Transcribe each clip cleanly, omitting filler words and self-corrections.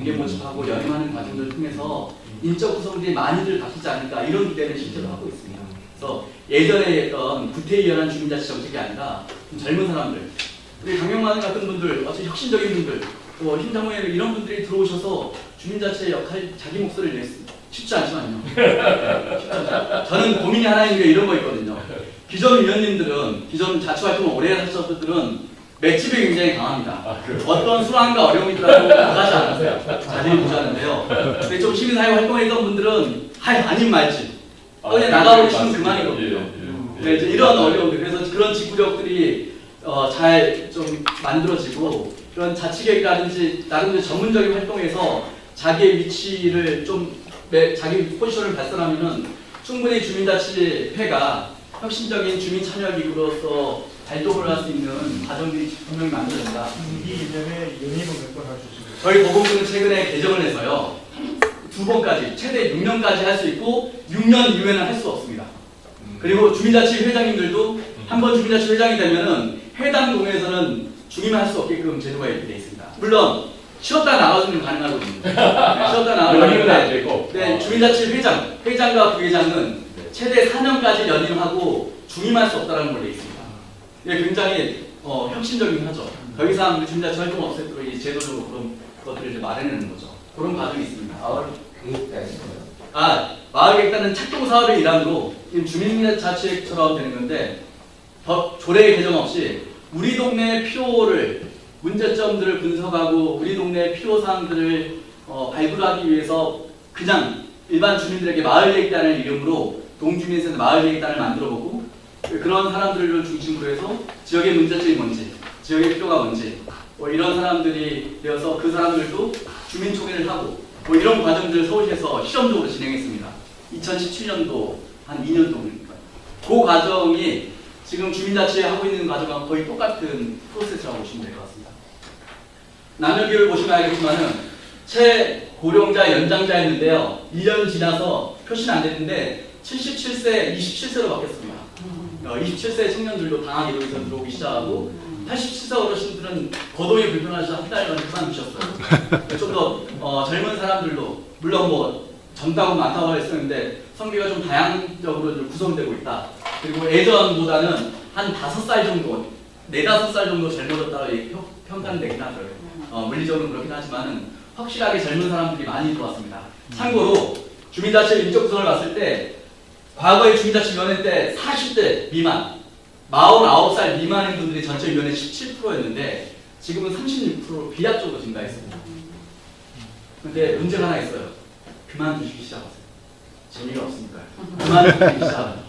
공개 모집하고 연임하는 과정들을 통해서 인적 구성들이 많이들 바뀌지 않을까 이런 기대를 실제로 하고 있습니다. 그래서 예전에 했던 구태의연한 주민자치 정책이 아니라 좀 젊은 사람들, 우리 강경만 같은 분들, 어차피 혁신적인 분들, 또 힘장모에 이런 분들이 들어오셔서 주민자치의 역할, 자기 목소리를 냈습니다. 쉽지 않지만요. 쉽지 않죠. 저는 고민이 하나 있는 게 이런 거 있거든요. 기존 위원님들은, 기존 자치활동을 오래 하셨던 분들은 맷집이 굉장히 강합니다. 어떤 수완과 어려움이 있더라도 나가지 않으세요. 자리를 보자는데요. 근데 좀 시민사회 활동했던 분들은 아닌 말지. 그냥 나가버리시면 그만이거든요. 네, 이제 이런 어려움들. 그래서 그런 직구력들이 잘 좀 만들어지고 그런 자치계획이라든지 나름대로 전문적인 활동에서 자기의 위치를 좀 자기 포지션을 발산하면은 충분히 주민자치회가 혁신적인 주민 참여 기구로서 발동을 할 수 있는 과정들이 분명히 만들어진다. 이 이전에 연임을 몇 번 하셨습니다. 저희 보건부는 최근에 개정을 해서요. 2번까지 최대 6년까지 할 수 있고 6년 이후에는 할 수 없습니다. 그리고 주민자치 회장님들도 한번 주민자치 회장이 되면은 해당 동에서는 중임할 수 없게끔 제도가 이렇게 되어 있습니다. 물론 쉬었다 나가주면 가능하거든요. 네, 쉬었다 나가주는데 네, 주민자치 회장과 부회장은 최대 4년까지 연임하고 중임할 수 없다는 걸로 되어 있습니다. 네, 굉장히 혁신적이긴 하죠. 더 이상 주민자치 활동 없애도록 이 제도적으로 그런 것들을 이제 마련해내는 거죠. 그런 과정이 있습니다. 마을 계획단이 있어요. 마을 계획단은 착동 사업의 일환으로 주민자치획처럼 되는 건데 더 조례 개정 없이 우리 동네 필요를 문제점들을 분석하고 우리 동네 필요사항들을 발굴하기 위해서 그냥 일반 주민들에게 마을계획단을 이름으로 동주민센터 마을계획단을 만들어보고 그런 사람들을 중심으로 해서 지역의 문제점이 뭔지, 지역의 필요가 뭔지 이런 사람들이 되어서 그 사람들도 주민총회를 하고 이런 과정들을 서울시에서 실험적으로 진행했습니다. 2017년도 한 2년 동안이니까. 그 과정이 지금 주민자치에 하고 있는 과정과 거의 똑같은 프로세스라고 보시면 될 것 같습니다. 남녀비율 보시면 알겠지만은 최고령자 연장자였는데요. 1년 지나서 표시는 안 됐는데 77세, 27세로 바뀌었습니다. 27세 청년들도 당학 이동에서 들어오기 시작하고 87세 어르신들은 거동이 불편하셔서 한 달간 그만두셨어요. 좀 더 젊은 사람들도 물론 뭐 젊다고 많다고 했었는데 성비가 좀 다양적으로 좀 구성되고 있다. 그리고 예전보다는 한 5살 정도, 4, 5살 정도 젊어졌다고 평가는 되긴 하죠. 물리적으로는 그렇긴 하지만은 확실하게 젊은 사람들이 많이 들어왔습니다. 참고로 주민자치 인적 구성을 봤을 때 과거의 주민자치위원회 때 40대 미만, 49살 미만인 분들이 전체 위원회 17%였는데 지금은 36% 비약적으로 증가했습니다. 근데 문제가 하나 있어요. 그만두시기 시작하세요. 재미가 없으니까요. 그만두시기 시작하세요.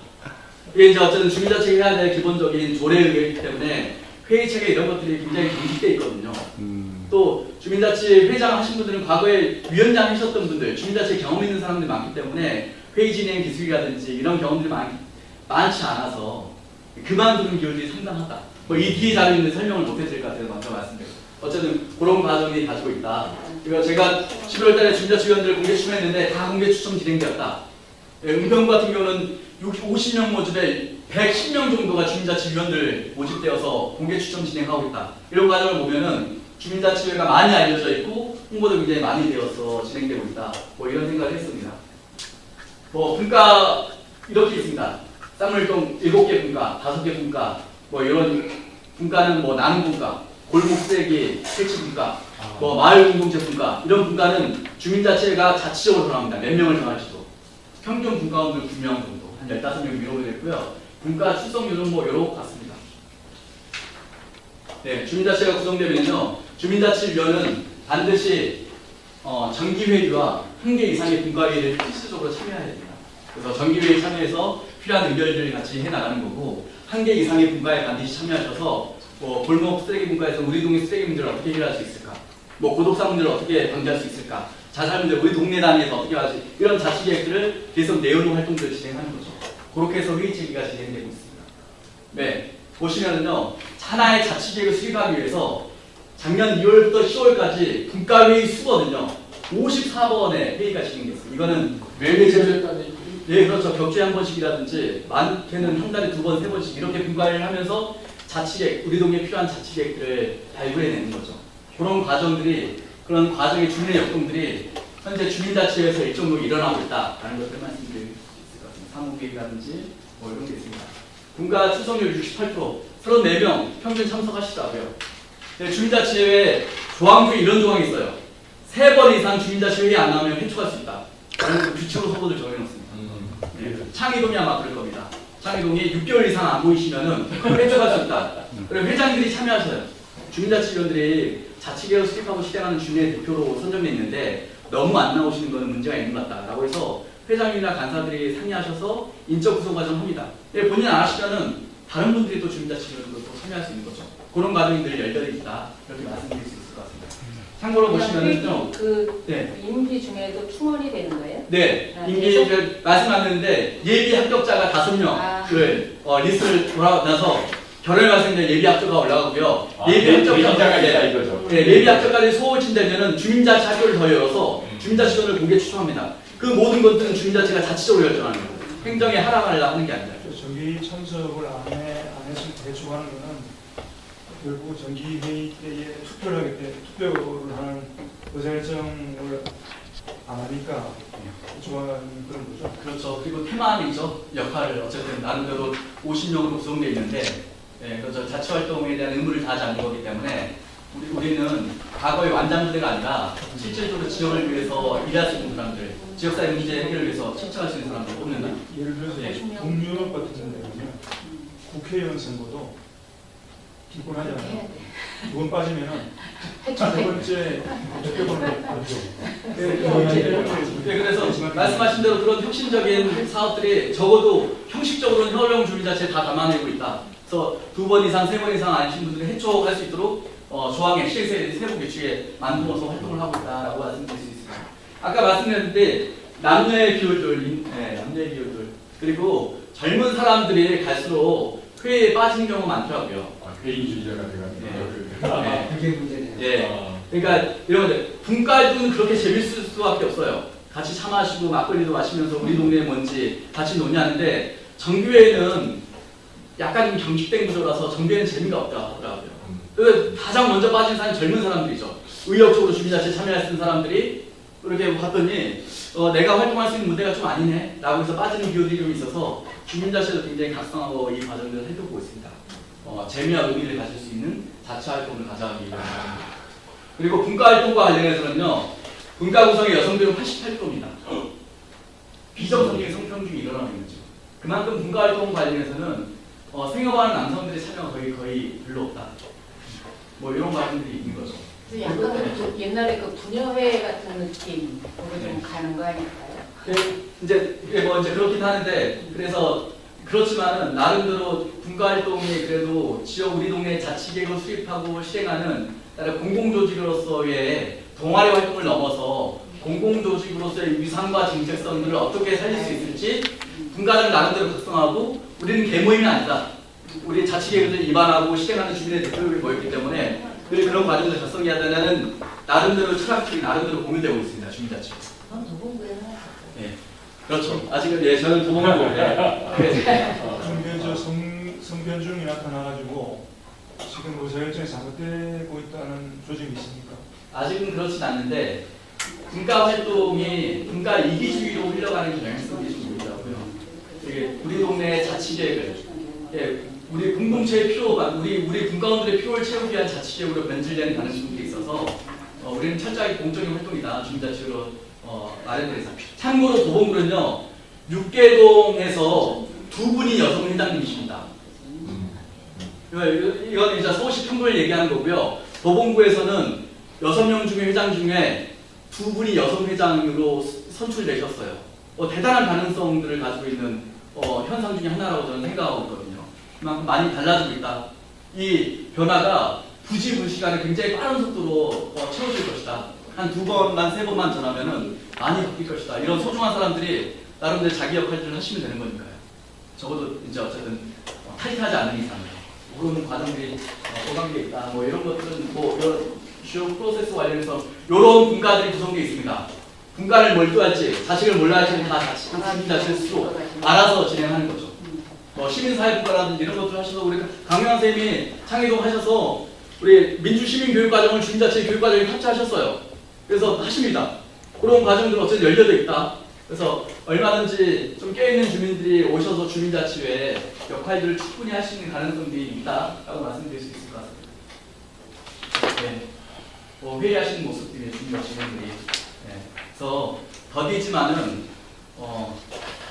이게 이제 어쨌든 주민자치가 해야 될 기본적인 조례 의견이기 때문에 회의 체계 이런 것들이 굉장히 경직되어 있거든요. 또 주민자치 회장 하신 분들은 과거에 위원장 하셨던 분들, 주민자치 경험 있는 사람들이 많기 때문에 회의 진행 기술이라든지 이런 경험들이 많지 않아서 그만두는 기울들이 상당하다. 이 뒤에 자료에 있는 설명을 못 해드릴 것 같아서 먼저 말씀드렸습니다. 어쨌든 그런 과정이 가지고 있다. 그리고 제가 11월 달에 주민자치위원들을 공개 추천했는데 다 공개 추천 진행되었다. 은평구 같은 경우는 50명 모집에 110명 정도가 주민자치위원들 모집되어서 공개 추천 진행하고 있다. 이런 과정을 보면은 주민자치회가 많이 알려져 있고 홍보도 굉장히 많이 되어서 진행되고 있다. 이런 생각을 했습니다. 분과 이렇게 있습니다. 쌍물동 7개 분과, 5개 분과, 이런 분과는 나눔 분과, 골목 쓰레기 퇴치 분과, 마을 공동체 분과, 이런 분과는 주민자치회가 자치적으로 정합니다. 몇 명을 정할지도. 평균 분과원들 9명 정도, 한 15명 위로 됐고요. 분과 출석률은 이런 것 같습니다. 네, 주민자치회가 구성되면요. 주민자치위원은 반드시 정기회의와 1개 이상의 분과회의를 필수적으로 참여해야 됩니다. 그래서 정기회의 참여해서 필요한 의견들을 같이 해나가는 거고 1개 이상의 분과에 반드시 참여하셔서 골목 쓰레기 분과에서 우리 동네 쓰레기 문제를 어떻게 해결할 수 있을까? 고독사 문제를 어떻게 방지할 수 있을까? 자살 문제 우리 동네 단위에서 어떻게 하지? 이런 자치 계획들을 계속 내오는 활동들을 진행하는 거죠. 그렇게 해서 회의 체계가 진행되고 있습니다. 네, 보시면은요. 하나의 자치 계획을 수립하기 위해서 작년 2월부터 10월까지 분과회의 수거든요. 54번의 회의가 진행됐습니다. 이거는 매일 제출했다는 네, 그렇죠. 격주에 한 번씩이라든지 많게는 한 달에 2번, 3번씩 이렇게 분과회를 하면서 자치계획, 우리 동네에 필요한 자치계획들을 발굴해내는 거죠. 그런 과정들이 그런 과정의 주민의 역동들이 현재 주민자치에서 일정으로 일어나고 있다라는 것을 말씀드릴 수 있을 것 같습니다. 사무계획이라든지 뭐 이런 게 있습니다. 분가 출석률 68%, 34명 평균 참석하시더라고요. 주민자치회에 조항 중에 이런 조항이 있어요. 3번 이상 주민자치회의 안 나오면 회초할 수 있다. 라는 규칙으로 서고를 정해놓습니다. 창의동이 아마 그럴 겁니다. 창의동이 6개월 이상 안 보이시면은 회초할 수 있다. 그리고 회장들이 참여하셔요. 주민자치위원들이 자치개혁 수립하고 실행하는 주민의 대표로 선정돼 있는데 너무 안 나오시는 것은 문제가 있는 것 같다라고 해서 회장님이나 간사들이 상의하셔서 인적 구성 과정을 합니다. 본인 안 하시면은 다른 분들이 또 주민자치위원들도 또 참여할 수 있는 거죠. 그런 과정이 늘 열려 있다. 이렇게 말씀드릴 수 있을 것 같습니다. 참고로 보시면은요. 네. 임기 중에도 충원이 되는 거예요? 네. 임기 말씀하셨는데 예비 합격자가 5명을 리스트를 돌아나서 결혼에 발생된 예비 합격자가 올라가고요. 예비 합격자가 있다 이거죠. 네, 예비 합격까지 소홀친되면은 주민자치 학교를 더 열어서 주민자치위원을 공개 추천합니다. 그 모든 것들은 주민자치가 자치적으로 결정하는 거예요. 행정에 하락을 하는 게 아니라. 정기 참석을 안 했을 때 대충하는 거는 결국 정기회의 때에 투표를 하기 때문에 투표를 하는 의사결정을 안 하니까 좋아하는 그런 거죠. 그렇죠. 그리고 테마이죠. 역할을 어쨌든 나름대로 50명으로 구성되어 있는데 그렇죠. 자치활동에 대한 의무를 다하지 않는 거기 때문에 우리는 과거의 완장부대가 아니라 실질적으로 지역을 위해서 일할 수 있는 사람들, 지역사회 문제 해결을 위해서 신청할 수 있는 사람들 뽑는다. 예를 들어서 동유럽 같은 데는 국회의원 선거도 두번 하잖아요. 2번 빠지면은 세 번째 투표번호를 안 줘. 그래서 말씀하신 대로 그런 혁신적인 사업들이 적어도 형식적으로는 협력 주민자치에 다 담아내고 있다. 그래서 2번 이상, 3번 이상 아니신 분들이 해촉할 수 있도록 조항의 세부 규칙에 만들어서 활동을 하고 있다라고 말씀드릴 수 있습니다. 아까 말씀드렸는데 남녀의 비율들, 남녀의 비율들 그리고 젊은 사람들이 갈수록 회의에 빠지는 경우가 많더라고요. 개인주의자가 돼가지고. 네. 그게 문제네요. 네. 그러니까 이런 것들 분과활동은 그렇게 재밌을 수밖에 없어요. 같이 차 마시고 막걸리도 마시면서 우리 동네에 뭔지 같이 논의하는데 정규회는 약간 좀 경직된 구조라서 정규회는 재미가 없다 하더라고요. 그래서 가장 먼저 빠진 사람이 젊은 사람들이죠. 의욕적으로 주민자치에 참여할 수 있는 사람들이 그렇게 봤더니 내가 활동할 수 있는 무대가 좀 아니네 라고 해서 빠지는 비율이 좀 있어서 주민자치도 굉장히 각성하고 이 과정들을 살펴보고 있습니다. 재미와 의미를 가질 수 있는 자치활동을 가져가기 위해서. 그리고 분과활동과 관련해서는요. 분과 구성의 여성비율은 88%입니다. 비정상적인 성평등이 일어나고 있는 거죠. 그만큼 분과활동 관련해서는 생업하는 남성들의 참여가 거의 별로 없다. 뭐 이런 과정들이 있는 거죠. 약간 그 옛날에 그 분여회 같은 느낌으로 좀 가는 거 아닐까요? 이제 그렇긴 하는데 그래서 그렇지만은 나름대로 분과활동이 그래도 지역 우리 동네 자치계획을 수립하고 실행하는 공공조직으로서의 동아리 활동을 넘어서 공공조직으로서의 위상과 정체성들을 어떻게 살릴 수 있을지 분과를 나름대로 작성하고 우리는 개모임이 아니다. 우리 자치계획을 위반하고 실행하는 주민의 대표를 모였기 때문에 그런 과정을 작성해야 되는 나름대로 철학적인 나름대로 공유되고 있습니다. 주민자치. 네, 그렇죠. 아직은 저는 도봉구에 성변중이 나타나가지고 지금 의사결정이 잘못되고 있다는 조짐이 있습니까? 아직은 그렇진 않는데 분과 활동이 분과 이기주의로 흘러가는 경향성이 좀 보이더라고요. 우리 동네 자치계획을 우리 공동체의 필요가 우리 분과원들의 필요를 채우기 위한 자치계획으로 변질되는 가능성들이 있어서 우리는 철저하게 공적인 활동이다. 주민자치로 마련돼서. 참고로 도봉구는요 6개동에서 2분이 여성 회장님이십니다. 이건 이제 서울시 평균을 얘기하는 거고요. 도봉구에서는 6명 중에 회장 중에 2분이 여성 회장으로 선출되셨어요. 대단한 가능성들을 가지고 있는 현상 중에 하나라고 저는 생각하고 있거든요. 그만큼 많이 달라지고 있다. 이 변화가 부지불식간에 굉장히 빠른 속도로 채워질 것이다. 한 2번만 3번만 전하면은 많이 바뀔 것이다. 이런 소중한 사람들이 나름대로 자기 역할들을 하시면 되는 거니까요. 적어도 이제 어쨌든 타이트하지 않는 이상은 그런 과정들이 오감되어 있다. 뭐 이런 것들은 뭐 이런 주요 프로세스 관련해서 이런 분과들이 구성되어 있습니다. 분과를 몰두할지 자식을 몰라 할지는 다 주민자치 스스로 알아서 진행하는 거죠. 시민사회분과라든지 이런 것들 하셔서 우리 강명환 선생님이 창의동 하셔서 우리 민주시민교육과정을 주민자치 교육과정에 탑재하셨어요. 그래서 하십니다. 그런 과정들은 어쨌든 열려져 있다. 그래서 얼마든지 좀 깨어있는 주민들이 오셔서 주민자치회 역할들을 충분히 할 수 있는 가능성들이 있다라고 말씀드릴 수 있을 것 같습니다. 네. 뭐 회의하시는 모습들이 주민자치회들이. 네. 그래서 더디지만은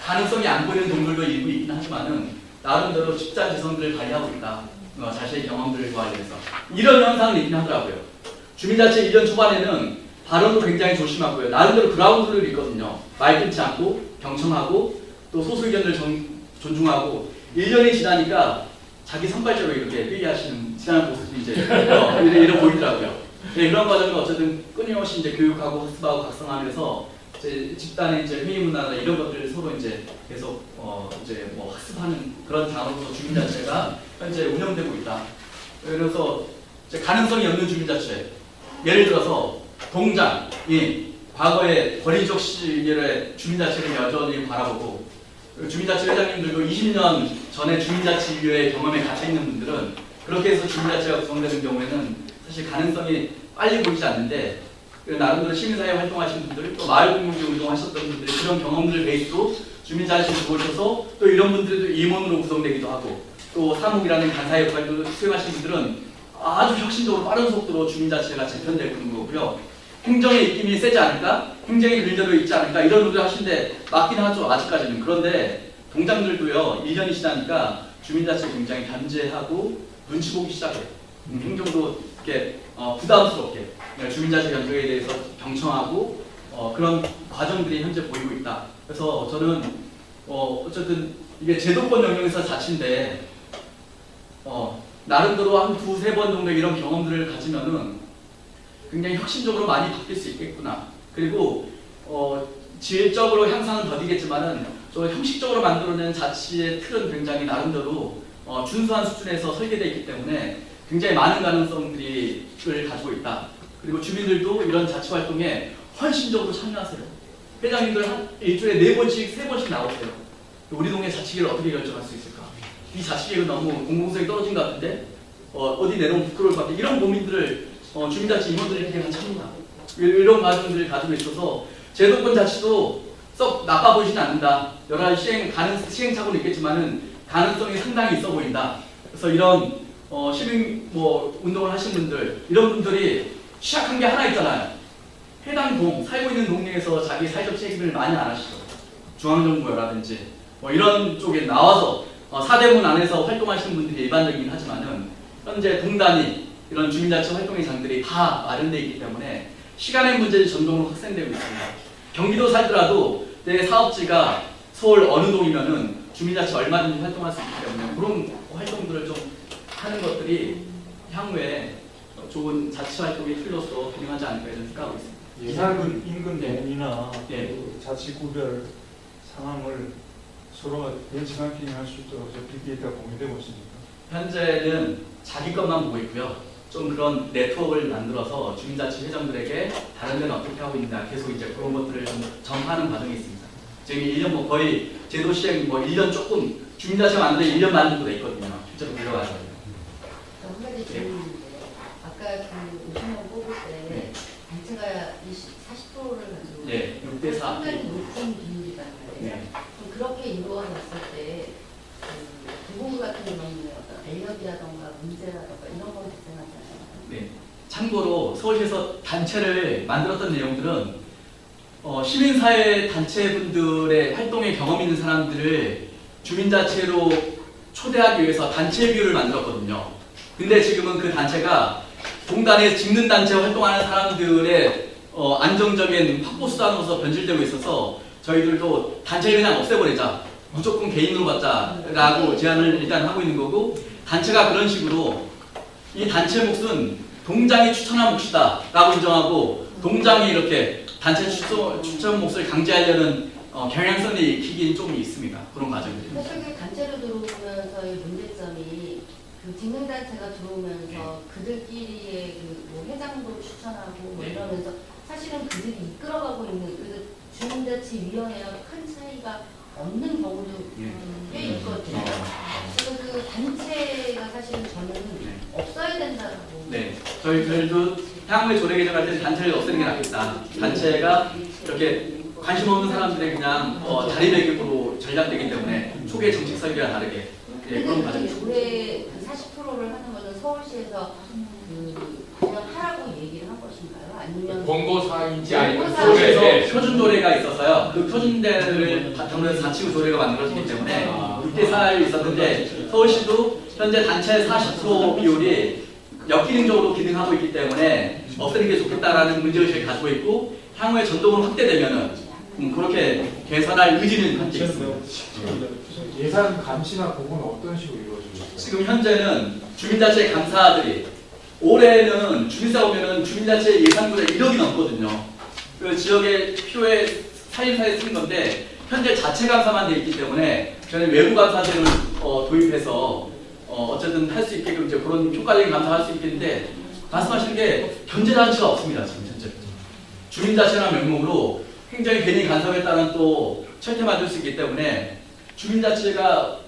가능성이 안 보이는 동물도 일부 있긴 하지만은 나름대로 집단지성들을 발휘하고 있다. 자신의 경험들과 관련해서 이런 현상은 있긴 하더라고요. 주민자치 1년 초반에는 발언도 굉장히 조심하고요. 나름대로 그라운드를 있거든요. 말 끊지 않고 경청하고 또 소수 의견을 존중하고 1년이 지나니까 자기 선발적으로 이렇게 회의하시는 지나는 모습이 이제 이래 보이더라고요. 네, 그런 과정을 어쨌든 끊임없이 이제 교육하고 학습하고 각성하면서 이제 집단의 이제 회의 문화나 이런 것들을 서로 이제 계속 이제 뭐 학습하는 그런 장으로서 주민자치가 현재 운영되고 있다. 그래서 이제 가능성이 없는 주민자치, 예를 들어서 동장이 과거의 권위적 시절의 주민자치를 여전히 바라보고 주민자치 회장님들도 20년 전에 주민자치의 경험에 갇혀 있는 분들은 그렇게 해서 주민자치가 구성되는 경우에는 사실 가능성이 빨리 보이지 않는데 나름대로 시민사회 활동하신 분들 또 마을공동체 운동하셨던 분들이 그런 경험들을 베이스로 주민자치를 보셔서 또 이런 분들도 임원으로 구성되기도 하고 또 사무이라는 간사의 역할도 수행하신 분들은 아주 혁신적으로 빠른 속도로 주민자치가 재편되고 있는 거고요. 행정의 입김이 세지 않을까? 행정의 근저로 있지 않을까? 이런 의도를 하시는데 맞긴 하죠. 아직까지는. 그런데 동장들도요. 1년이 지나니까 주민자치 굉장히 견제하고 눈치 보기 시작해요. 행정도 이렇게 부담스럽게 주민자치 견적에 대해서 경청하고 그런 과정들이 현재 보이고 있다. 그래서 저는 어쨌든 이게 제도권 영역에서 자치인데 나름대로 한 두세 번 정도 이런 경험들을 가지면은 굉장히 혁신적으로 많이 바뀔 수 있겠구나. 그리고 질적으로 향상은 더디겠지만은 저 형식적으로 만들어낸 자치의 틀은 굉장히 나름대로 준수한 수준에서 설계되어 있기 때문에 굉장히 많은 가능성들을 가지고 있다. 그리고 주민들도 이런 자치 활동에 헌신적으로 참여하세요. 회장님들 한 일주일에 4번씩, 3번씩 나오세요. 우리 동네 자치계를 어떻게 결정할 수 있을까? 이 자치계가 너무 공공성이 떨어진 것 같은데 어디 내놓으면 부끄러울 것 같아. 이런 고민들을 주민자치 임원들이 같이 합니다. 이런 과정들을 가지고 있어서 제도권 자치도 썩 나빠 보이지는 않는다. 여러 가지 시행착오는 있겠지만은 가능성이 상당히 있어 보인다. 그래서 이런 시민 운동을 하신 분들 이런 분들이 시작한 게 하나 있잖아요. 해당 살고 있는 동네에서 자기 사회적 책임을 많이 안 하시죠. 중앙정부라든지 이런 쪽에 나와서 사대문 안에서 활동하시는 분들이 일반적이긴 하지만은 현재 동단위 이런 주민자치 활동의 장들이 다 마련되어 있기 때문에 시간의 문제를 전동으로 확산되고 있습니다. 경기도 살더라도 내 사업지가 서울 어느 동이면은 주민자치 얼마든지 활동할 수 있기 때문에 그런 활동들을 좀 하는 것들이 향후에 좋은 자치 활동의 틀로서 기능하지 않을까 이런 생각하고 있습니다. 인근 동이나 예. 그 자치 구별 상황을 서로 벤치마킹 할 수 있도록 빅데이터가 공유되고 있습니다. 현재는 자기 것만 보고 있고요. 좀 그런 네트워크를 만들어서 주민자치 회장들에게 다른 데는 어떻게 하고 있나 계속 이제 그런 것들을 좀 전파하는 과정이 있습니다. 지금 1년 거의 제도 시행 1년 조금 주민자치 만드는 1년 만든 것도 있거든요. 실제로 들어가서. 한 가지 질문인데 아까 그 50명 뽑을 때 단체가 40%를 가지고 네, 6대 4. 상당히 높은 비율이란 말이에요. 네. 그럼 그렇게 이루어졌을 때 부분부 같은 경우는 어떤 알력이라던가 문제라던가 이런 건 발생하지 않아요? 네. 참고로 서울시에서 단체를 만들었던 내용들은 시민사회 단체분들의 활동에 경험 있는 사람들을 주민자치로 초대하기 위해서 단체 비율을 만들었거든요. 근데 지금은 그 단체가 동단에 직능단체 활동하는 사람들의 안정적인 확보수단으로서 변질되고 있어서 저희들도 단체를 그냥 없애버리자. 무조건 개인으로 받자라고 제안을 일단 하고 있는 거고 단체가 그런 식으로 이 단체 몫은 동장이 추천한 몫이다라고 인정하고 동장이 이렇게 단체 추천 몫을 강제하려는 경향성이 익히긴 좀 있습니다. 그런 과정들이. 사실 그 단체로 들어오면서의 문제점이 그 직능단체가 들어오면서 그들끼리의 그 회장도 추천하고 이러면서 사실은 그들이 이끌어가고 있는 그래서 주민자치위원회랑 큰 차이가 없는 경우도 꽤 있거든요. 그래서 그 단체가 사실은 저는 없어야 된다고. 네, 저희들도 향후에 조례 개정할 때는 단체를 없애는 게 낫겠다. 단체가 이렇게 관심 없는 사람들의 그냥 자리매김으로 전략되기 때문에 초기의 정책 설계와 다르게 그런 과정이 있습니다. 올해 그 40%를 하는 것은 서울시에서 그냥 하라고 얘기를 한 것인가요? 아니면 권고사항인지 아니면 권고사항. 서울시에서 조례 표준 조례가 있었어요. 그 표준대를 바탕으로 해서 4치구 조례가 만들어졌기 때문에 이때 사안이 있었는데 서울시도 현재 단체 40% 비율이 역기능적으로 기능하고 있기 때문에 없애는 게 좋겠다라는 문제의식을 가지고 있고 향후에 전동으로 확대되면은 그렇게 개선할 의지는 현재 있습니다. 예산 감시나 보고는 어떤 식으로 이루어지고 있어요? 지금 현재는 주민자치 감사들이 올해는 주민사 오면은 주민자치 예산보다 1억이 넘거든요. 그 지역의 필요에 살림사에 쓰는 건데 현재 자체 감사만 돼 있기 때문에 저는 외부 감사제를 도입해서 어쨌든 할 수 있게끔 이제 그런 효과적인 감사할 수 있겠는데 말씀하신 게 견제장치가 없습니다. 지금 현재 주민자치라는 명목으로 행정이 괜히 간섭했다는 또 철퇴 만들 수 있기 때문에 주민자치가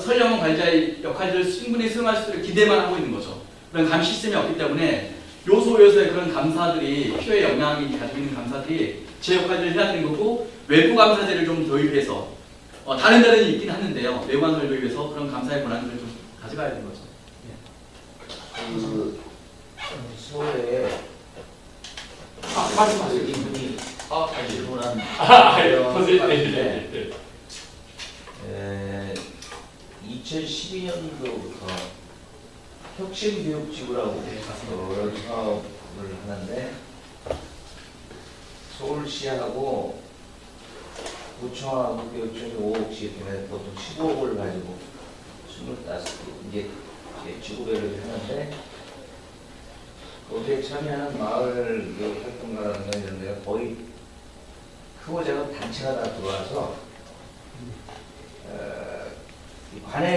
선량한 관리자의 역할을 충분히 수행할 수 있도록 기대만 하고 있는 거죠. 그런 감시 시스템이 없기 때문에 요소요소의 그런 감사들이 필요의 역량이 가지고 있는 감사들이 제 역할을 해야 되는 거고 외부 감사제를 좀 도입해서 다른 데는 있긴 하는데요. 외부 감사를 도입해서 그런 감사의 권한을 좀 가져가야 되는 거죠. 그 서울에 말씀하세요. 이분이 아니. 질문한 선생님. 2012년도부터 혁신교육지구라고 그런 사업을 하는데 서울시하고 구청하고 교육청이 5억씩 때문에 보통 15억을 가지고 25개 이제 지구별로 하는데 거기에 참여하는 마을 활동가라는 거 있는데 거의 크고 작은 단체가 다 들어와서